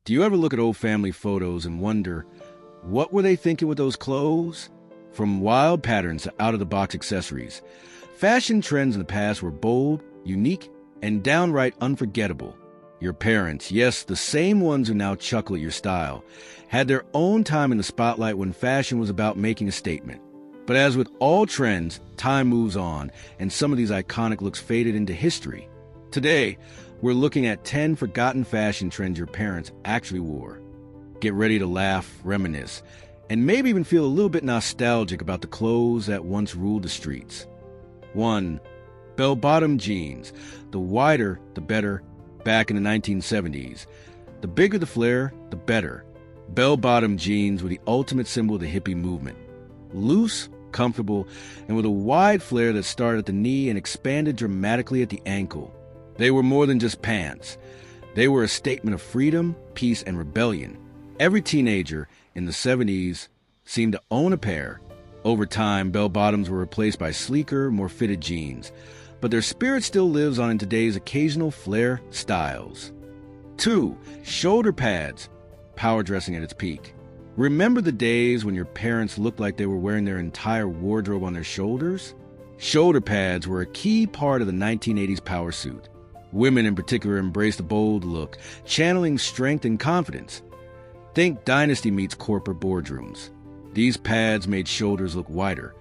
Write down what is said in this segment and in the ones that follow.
Do you ever look at old family photos and wonder, what were they thinking with those clothes? From wild patterns to out-of-the-box accessories, fashion trends in the past were bold, unique, and downright unforgettable. Your parents, yes, the same ones who now chuckle at your style, had their own time in the spotlight when fashion was about making a statement. But as with all trends, time moves on, and some of these iconic looks faded into history. Today, we're looking at 10 forgotten fashion trends your parents actually wore. Get ready to laugh, reminisce, and maybe even feel a little bit nostalgic about the clothes that once ruled the streets. 1. Bell-bottom jeans. The wider, the better, back in the 1970s. The bigger the flare, the better. Bell-bottom jeans were the ultimate symbol of the hippie movement. Loose, comfortable, and with a wide flare that started at the knee and expanded dramatically at the ankle. They were more than just pants. They were a statement of freedom, peace, and rebellion. Every teenager in the 70s seemed to own a pair. Over time, bell-bottoms were replaced by sleeker, more fitted jeans, but their spirit still lives on in today's occasional flare styles. 2. Shoulder pads. Power dressing at its peak. Remember the days when your parents looked like they were wearing their entire wardrobe on their shoulders? Shoulder pads were a key part of the 1980s power suit. Women in particular embraced the bold look, channeling strength and confidence. Think Dynasty meets corporate boardrooms. These pads made shoulders look wider,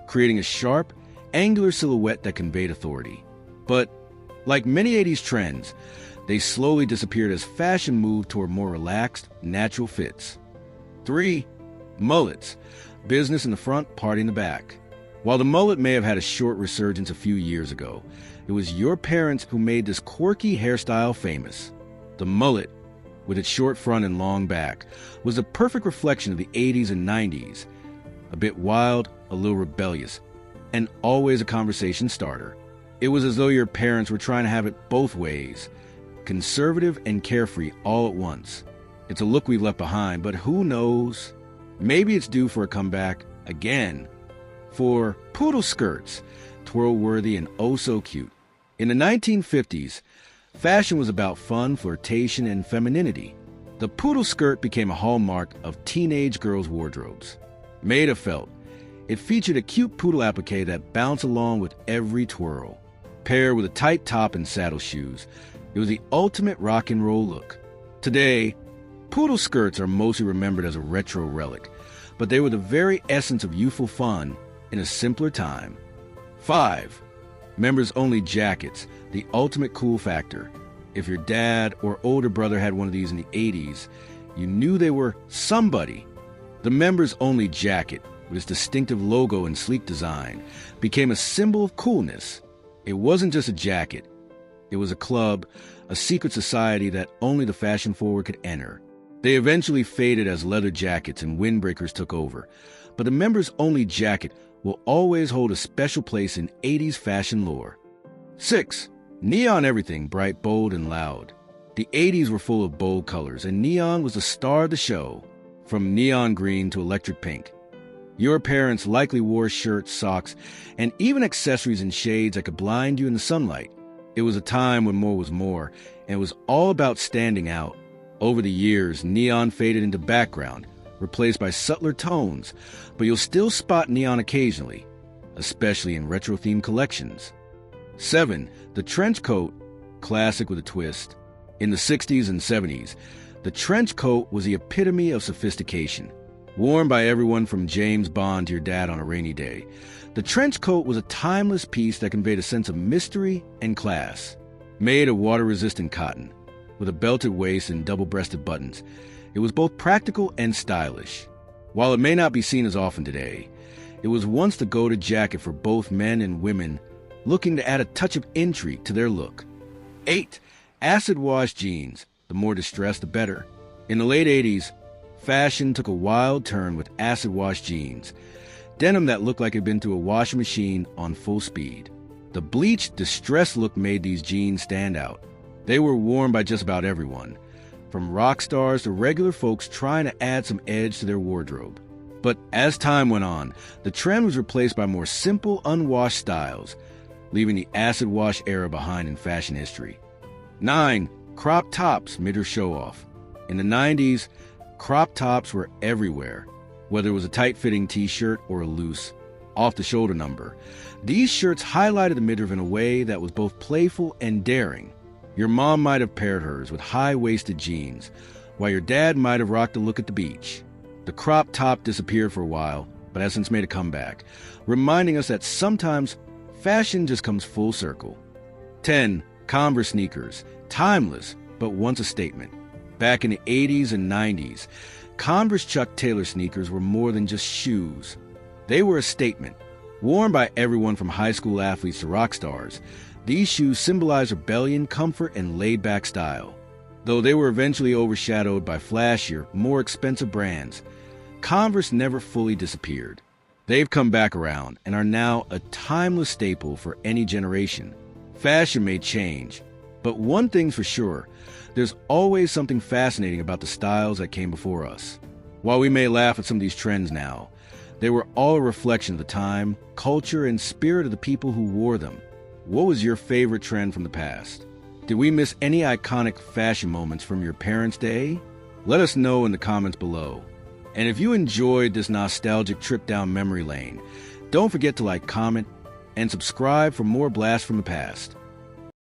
creating a sharp, angular silhouette that conveyed authority. But, like many 80s trends, they slowly disappeared as fashion moved toward more relaxed, natural fits. 3. Mullets. Business in the front, party in the back. While the mullet may have had a short resurgence a few years ago, it was your parents who made this quirky hairstyle famous. The mullet, with its short front and long back, was the perfect reflection of the 80s and 90s. A bit wild, a little rebellious, and always a conversation starter. It was as though your parents were trying to have it both ways, conservative and carefree all at once. It's a look we've left behind, but who knows? Maybe it's due for a comeback again. 4. Poodle skirts. Twirl-worthy and oh so cute. In the 1950s, fashion was about fun, flirtation, and femininity. The poodle skirt became a hallmark of teenage girls' wardrobes. Made of felt, it featured a cute poodle applique that bounced along with every twirl. Paired with a tight top and saddle shoes, it was the ultimate rock and roll look. Today, poodle skirts are mostly remembered as a retro relic, but they were the very essence of youthful fun in a simpler time. 5. Members-only jackets, the ultimate cool factor. If your dad or older brother had one of these in the 80s, you knew they were somebody. The members-only jacket, with its distinctive logo and sleek design, became a symbol of coolness. It wasn't just a jacket. It was a club, a secret society that only the fashion-forward could enter. They eventually faded as leather jackets and windbreakers took over, but the members-only jacket will always hold a special place in 80s fashion lore. 6. Neon everything, bright, bold, and loud. The 80s were full of bold colors, and neon was the star of the show, from neon green to electric pink. Your parents likely wore shirts, socks, and even accessories in shades that could blind you in the sunlight. It was a time when more was more, and it was all about standing out. Over the years, neon faded into background, replaced by subtler tones, but you'll still spot neon occasionally, especially in retro-themed collections. 7. The trench coat, classic with a twist. In the 60s and 70s, the trench coat was the epitome of sophistication. Worn by everyone from James Bond to your dad on a rainy day, the trench coat was a timeless piece that conveyed a sense of mystery and class. Made of water-resistant cotton, with a belted waist and double-breasted buttons, it was both practical and stylish. While it may not be seen as often today, it was once the go-to jacket for both men and women looking to add a touch of intrigue to their look. 8. Acid-wash jeans. The more distressed, the better. In the late 80s, fashion took a wild turn with acid-wash jeans, denim that looked like it had been through a washing machine on full speed. The bleached, distressed look made these jeans stand out. They were worn by just about everyone, from rock stars to regular folks trying to add some edge to their wardrobe. But as time went on, the trend was replaced by more simple, unwashed styles, leaving the acid wash era behind in fashion history. 9. Crop tops, mid or show off. In the 90s, crop tops were everywhere, whether it was a tight-fitting t-shirt or a loose, off-the-shoulder number. These shirts highlighted the midriff in a way that was both playful and daring. Your mom might have paired hers with high-waisted jeans, while your dad might have rocked a look at the beach. The crop top disappeared for a while, but has since made a comeback, reminding us that sometimes fashion just comes full circle. 10. Converse sneakers. Timeless, but once a statement. Back in the 80s and 90s, Converse Chuck Taylor sneakers were more than just shoes. They were a statement. Worn by everyone from high school athletes to rock stars, these shoes symbolize rebellion, comfort, and laid-back style. Though they were eventually overshadowed by flashier, more expensive brands, Converse never fully disappeared. They've come back around and are now a timeless staple for any generation. Fashion may change, but one thing's for sure, there's always something fascinating about the styles that came before us. While we may laugh at some of these trends now, they were all a reflection of the time, culture, and spirit of the people who wore them. What was your favorite trend from the past? Did we miss any iconic fashion moments from your parents' day? Let us know in the comments below. And if you enjoyed this nostalgic trip down memory lane, don't forget to like, comment, and subscribe for more blasts from the past.